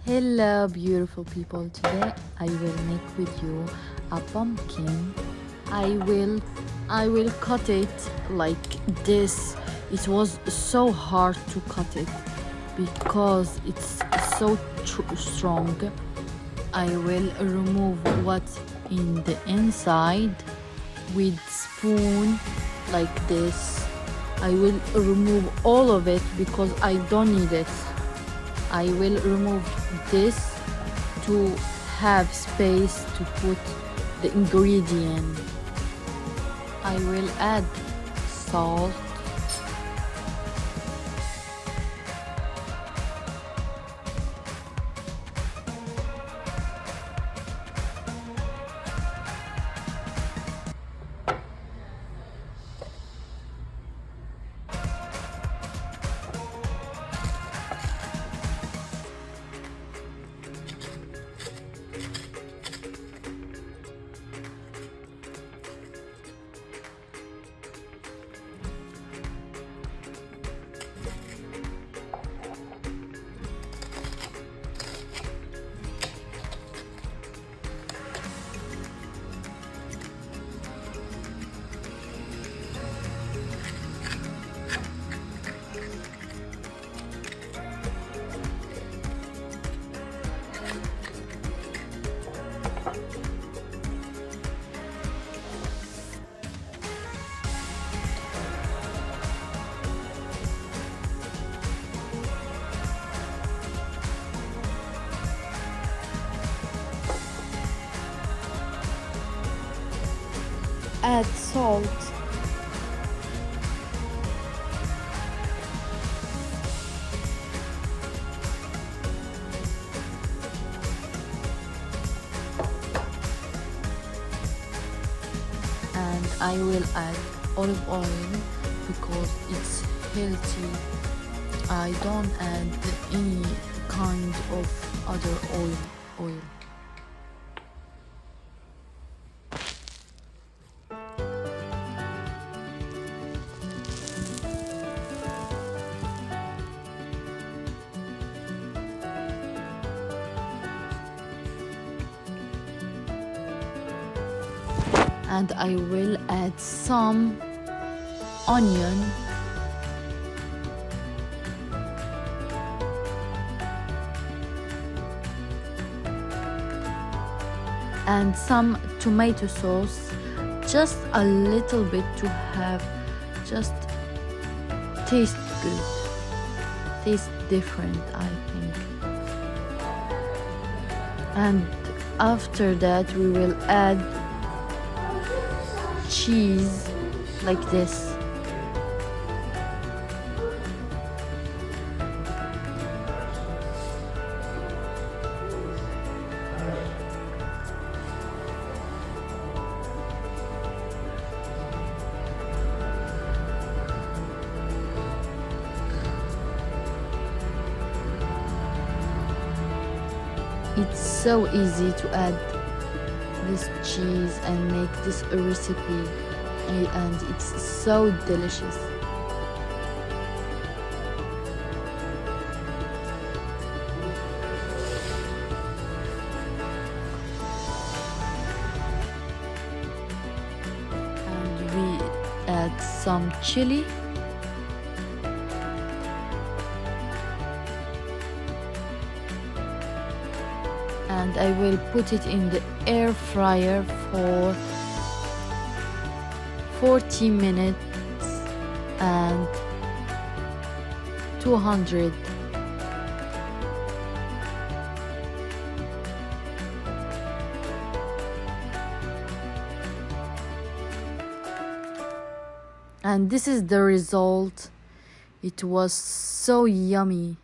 Hello beautiful people, today I will make with you a pumpkin. I will cut it like this. It was so hard to cut it because it's so strong. I will remove what's in the inside with spoon like this. I will remove all of it because I don't need it. I will remove this to have space to put the ingredient. I will add salt, add salt, and I will add olive oil because it's healthy. I don't add any kind of other oil. And I will add some onion, and some tomato sauce, just a little bit to have just taste good, taste different, I think. And after that we will add cheese like this. It's so easy to add this cheese and make this a recipe, and it's so delicious. And we add some chili, and I will put it in the air fryer for 40 minutes and 200. And this is the result. It was so yummy.